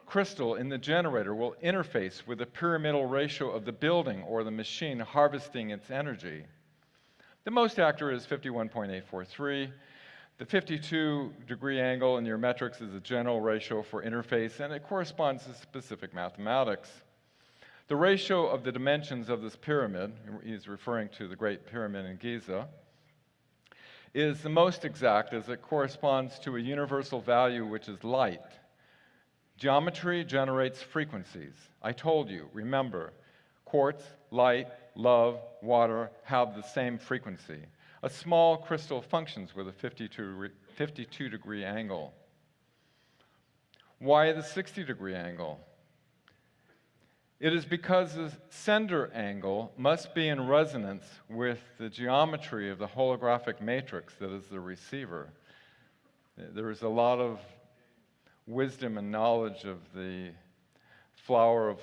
crystal in the generator will interface with the pyramidal ratio of the building or the machine harvesting its energy. The most accurate is 51.843. The 52-degree angle in your metrics is a general ratio for interface, and it corresponds to specific mathematics. The ratio of the dimensions of this pyramid, he's referring to the Great Pyramid in Giza, is the most exact as it corresponds to a universal value which is light. Geometry generates frequencies. I told you, remember, quartz, light, love, water have the same frequency. A small crystal functions with a 52-degree angle. Why the 60-degree angle? It is because the sender angle must be in resonance with the geometry of the holographic matrix that is the receiver. There is a lot of wisdom and knowledge of the flower of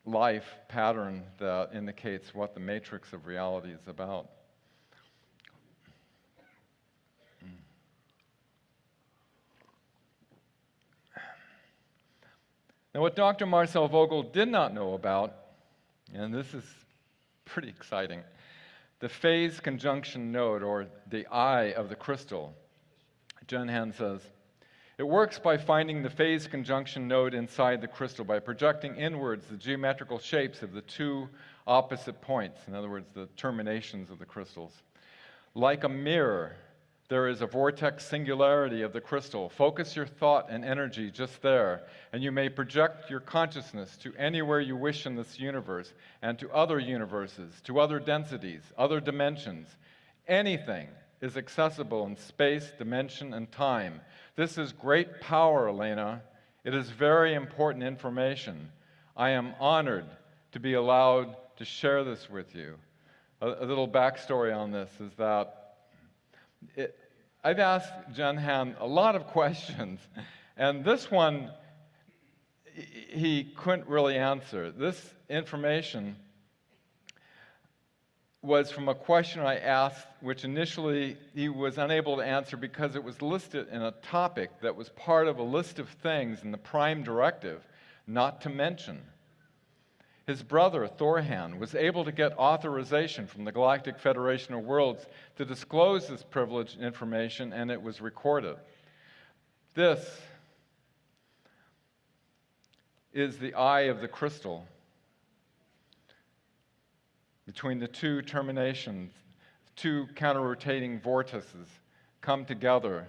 life pattern that indicates what the matrix of reality is about. Now, what Dr. Marcel Vogel did not know about, and this is pretty exciting, the phase conjunction node, or the eye of the crystal. Jen Han says, It works by finding the phase conjunction node inside the crystal, by projecting inwards the geometrical shapes of the two opposite points, in other words, the terminations of the crystals. Like a mirror, there is a vortex singularity of the crystal. Focus your thought and energy just there, and you may project your consciousness to anywhere you wish in this universe, and to other universes, to other densities, other dimensions. Anything is accessible in space, dimension, and time. This is great power, Elena. It is very important information. I am honored to be allowed to share this with you. A little backstory on this is that I've asked Jen Han a lot of questions, and this one he couldn't really answer. This information was from a question I asked, which initially he was unable to answer because it was listed in a topic that was part of a list of things in the Prime Directive not to mention. His brother, Thorhan, was able to get authorization from the Galactic Federation of Worlds to disclose this privileged information, and it was recorded. This is the eye of the crystal. Between the two terminations, two counter-rotating vortices come together,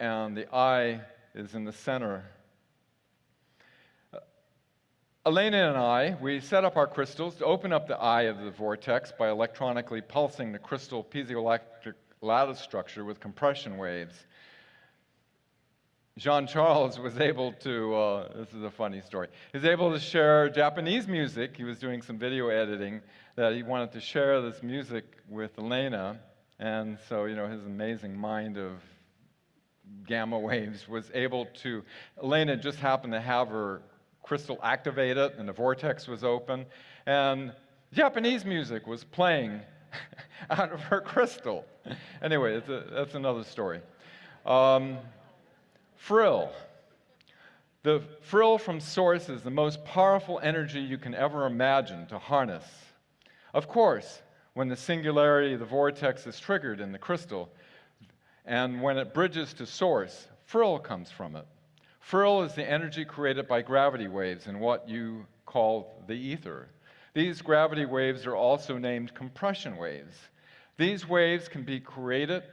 and the eye is in the center. Elena and I, we set up our crystals to open up the eye of the vortex by electronically pulsing the crystal piezoelectric lattice structure with compression waves. Jean-Charles was able to, this is a funny story, he was able to share Japanese music. He was doing some video editing that he wanted to share this music with Elena, and so, his amazing mind of gamma waves was able to, Elena just happened to have her crystal activated, and the vortex was open, and Japanese music was playing out of her crystal. Anyway, that's another story. Phryll. The Phryll from Source is the most powerful energy you can ever imagine to harness. Of course, when the singularity of the vortex is triggered in the crystal, and when it bridges to Source, Phryll comes from it. Phryll is the energy created by gravity waves in what you call the ether. These gravity waves are also named compression waves. These waves can be created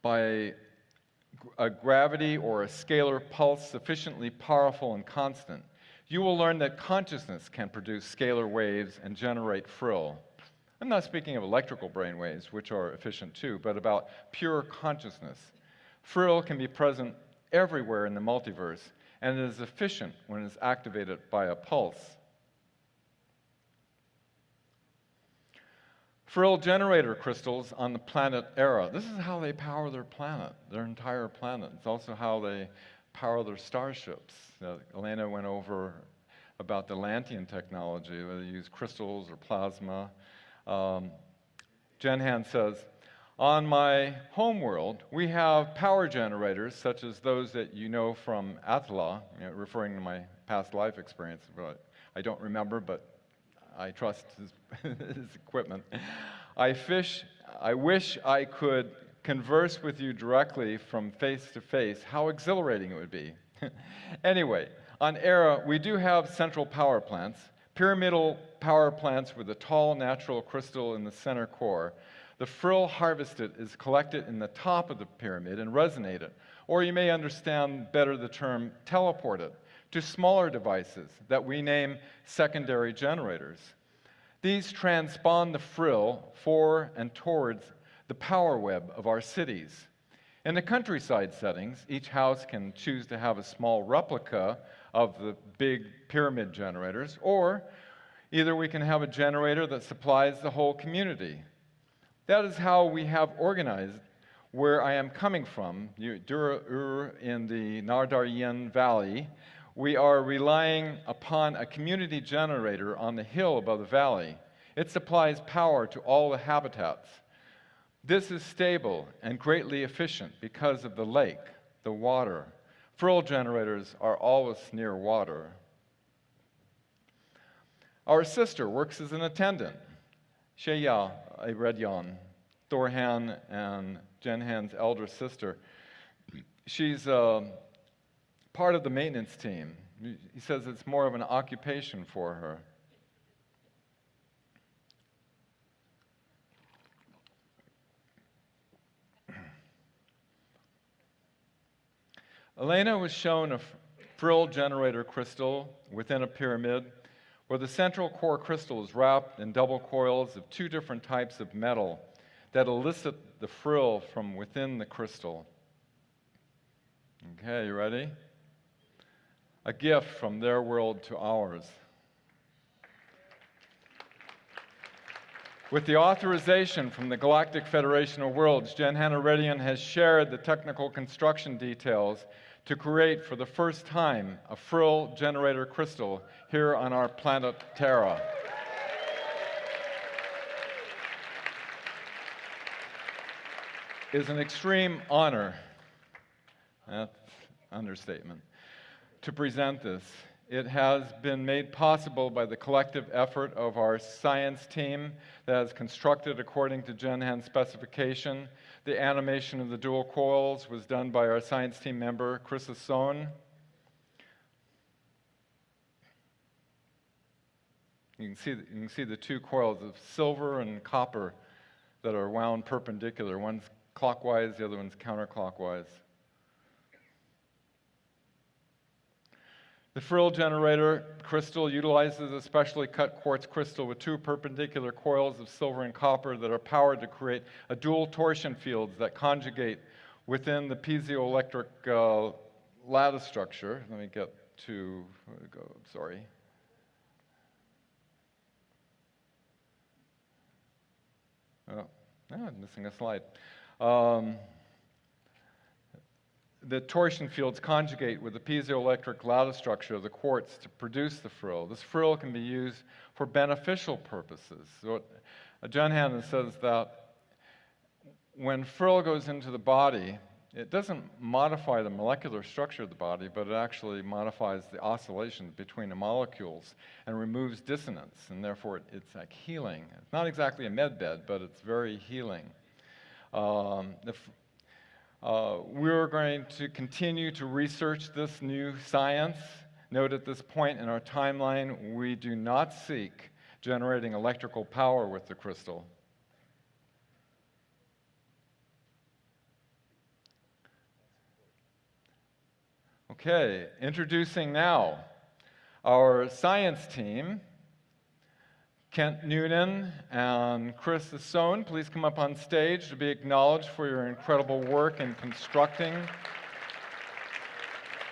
by a gravity or a scalar pulse sufficiently powerful and constant. You will learn that consciousness can produce scalar waves and generate Phryll. I'm not speaking of electrical brain waves, which are efficient too, but about pure consciousness. Phryll can be present everywhere in the multiverse, and it is efficient when it is activated by a pulse. Phryll Generator Crystals on the planet Era. This is how they power their planet, their entire planet. It's also how they power their starships. Elena went over about the Atlantean technology, whether you use crystals or plasma. Jen Han says, on my homeworld, we have power generators such as those that you know from Atla, referring to my past life experience. But I don't remember, but I trust his equipment. I wish I could converse with you directly from face to face. How exhilarating it would be. Anyway, on Era, we do have central power plants, pyramidal power plants with a tall natural crystal in the center core. The Phryll harvested is collected in the top of the pyramid and resonated, or you may understand better the term teleported, to smaller devices that we name secondary generators. These transpond the Phryll for and towards the power web of our cities. In the countryside settings, each house can choose to have a small replica of the big pyramid generators, or either we can have a generator that supplies the whole community. That is how we have organized where I am coming from, Dura-Ur in the Nardarien Valley. We are relying upon a community generator on the hill above the valley. It supplies power to all the habitats. This is stable and greatly efficient because of the lake, the water. Phryll generators are always near water. Our sister works as an attendant, Elena Eredyon, Thorhan and Jen Han's elder sister. she's part of the maintenance team. He says it's more of an occupation for her. Elena was shown a Phryll Generator Crystal within a pyramid where the central core crystal is wrapped in double coils of two different types of metal that elicit the frill from within the crystal. Okay, you ready? A gift from their world to ours. With the authorization from the Galactic Federation of Worlds, Jen Han Eredyon has shared the technical construction details to create for the first time a Phryll Generator Crystal here on our planet Terra. It is an extreme honor, that's understatement, to present this. It has been made possible by the collective effort of our science team that has constructed according to Jen Han's specification. The animation of the dual coils was done by our science team member, Essonne. You can see the two coils of silver and copper that are wound perpendicular. One's clockwise, the other one's counterclockwise. The Phryll Generator Crystal utilizes a specially cut quartz crystal with two perpendicular coils of silver and copper that are powered to create a dual torsion fields that conjugate within the piezoelectric lattice structure. Let me get to, sorry. Oh, I'm missing a slide. The torsion fields conjugate with the piezoelectric lattice structure of the quartz to produce the frill. This frill can be used for beneficial purposes. So Jen Han says that when frill goes into the body, it doesn't modify the molecular structure of the body, but it actually modifies the oscillation between the molecules and removes dissonance, and therefore it's like healing. It's not exactly a med bed, but it's very healing. We're going to continue to research this new science. Note at this point in our timeline, we do not seek generating electrical power with the crystal. Okay, introducing now our science team. Kent Noonan and Essonne, please come up on stage to be acknowledged for your incredible work in constructing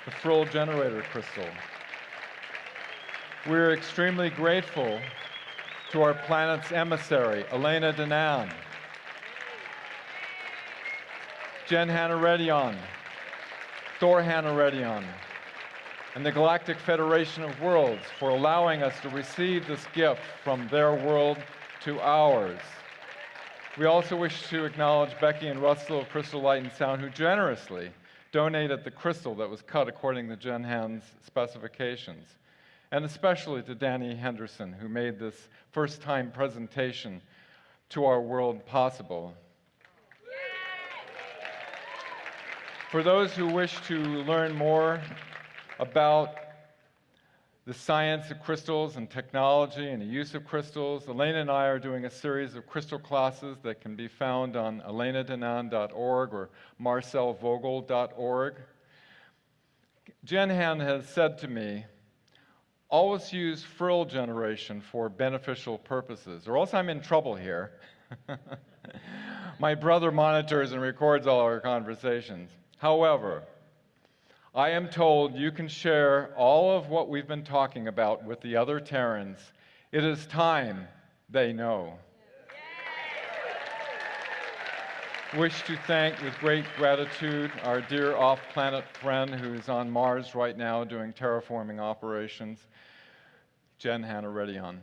the Phryll Generator Crystal. We're extremely grateful to our planet's emissary, Elena Danaan, Jen Han Eredyon, Han Eredyon, and the Galactic Federation of Worlds for allowing us to receive this gift from their world to ours. We also wish to acknowledge Becky and Russell of Crystal Light and Sound, who generously donated the crystal that was cut according to Jen Han's specifications, and especially to Danny Henderson, who made this first-time presentation to our world possible. For those who wish to learn more about the science of crystals and technology and the use of crystals, Elena and I are doing a series of crystal classes that can be found on elenadanaan.org or marcelvogel.org. Jen Han has said to me, always use Phryll generation for beneficial purposes, or else I'm in trouble here. My brother monitors and records all our conversations. However, I am told you can share all of what we've been talking about with the other Terrans. It is time they know. Wish to thank with great gratitude our dear off-planet friend who's on Mars right now doing terraforming operations, Jen Han Eredyon.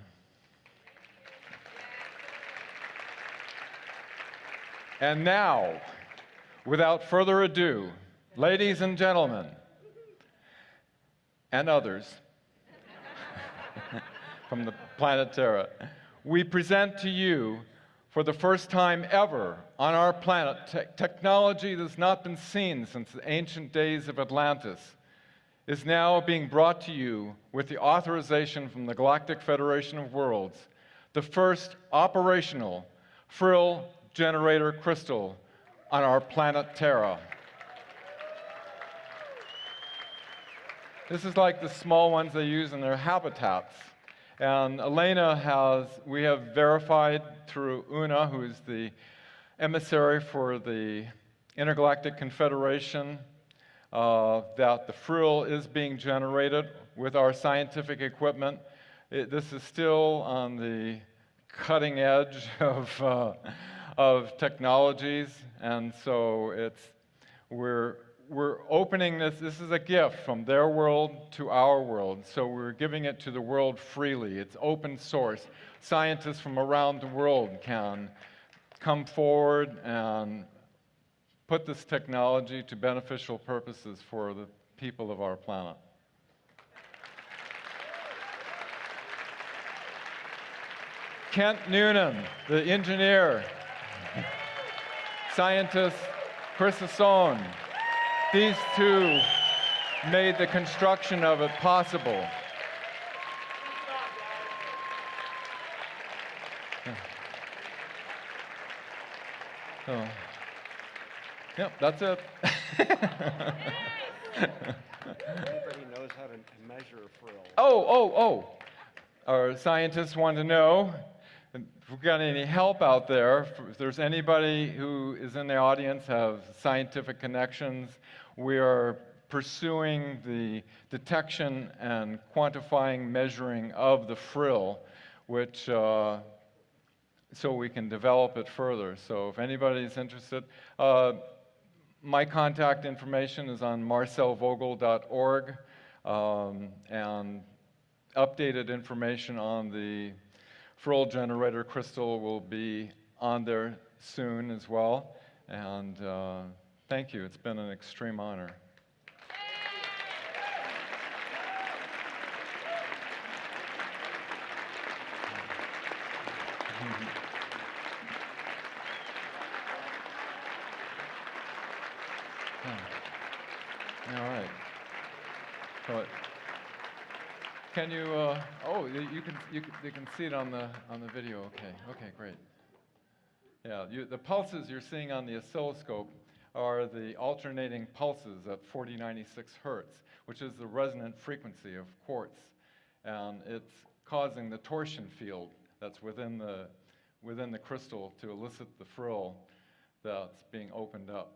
And now, without further ado, ladies and gentlemen, and others from the planet Terra, we present to you For the first time ever on our planet, technology that has not been seen since the ancient days of Atlantis is now being brought to you with the authorization from the Galactic Federation of Worlds, the first operational Phryll Generator Crystal on our planet Terra. This is like the small ones they use in their habitats. And we have verified through Una, who is the emissary for the Intergalactic Confederation, that the Phryll is being generated with our scientific equipment. This is still on the cutting edge of technologies, and so we're opening this. This is a gift from their world to our world, so we're giving it to the world freely. It's open source. Scientists from around the world can come forward and put this technology to beneficial purposes for the people of our planet. Kent Noonan, the engineer, scientist Chris Essonne. These two made the construction of it possible. Oh. Yep, that's it. Everybody knows how to measure Phryll. Oh. Our scientists want to know if we've got any help out there. If there's anybody who is in the audience, have scientific connections, we are pursuing the detection and quantifying measuring of the Phryll, which so we can develop it further. So if anybody's interested, my contact information is on marcelvogel.org, and updated information on the Phryll Generator Crystal will be on there soon as well. And thank you. It's been an extreme honor. All right. So, can you? Oh, you can see it on the video. Okay, great. Yeah, the pulses you're seeing on the oscilloscope are the alternating pulses at 4096 hertz, which is the resonant frequency of quartz, and it's causing the torsion field that's within the crystal to elicit the Phryll that's being opened up.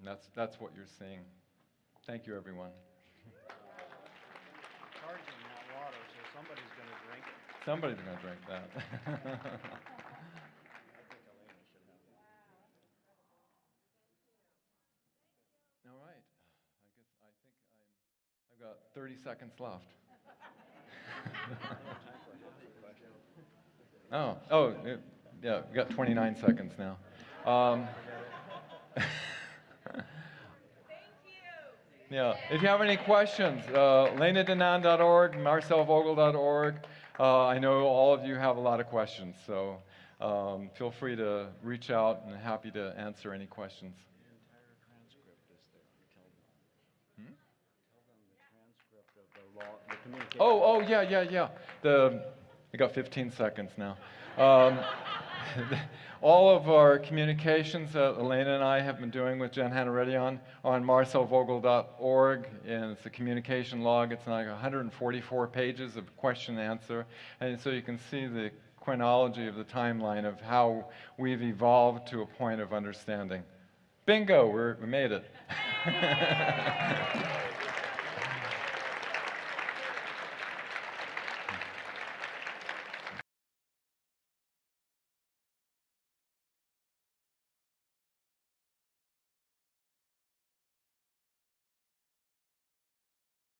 And that's what you're seeing. Thank you, everyone. Charging that water, so somebody's going to drink it. Somebody's going to drink that. I think Elena should have it. All right. I've got 30 seconds left. Yeah, we've got 29 seconds now. Yeah, if you have any questions, elenadanaan.org, marcelvogel.org. I know all of you have a lot of questions, so feel free to reach out, and happy to answer any questions. The entire transcript is there. Tell them the transcript of the law, the communication. Yeah. We got 15 seconds now. All of our communications that Elena and I have been doing with Jen Han Eredyon are on marcelvogel.org, and it's a communication log. It's like 144 pages of question and answer, and so you can see the chronology of the timeline of how we've evolved to a point of understanding. Bingo, we made it.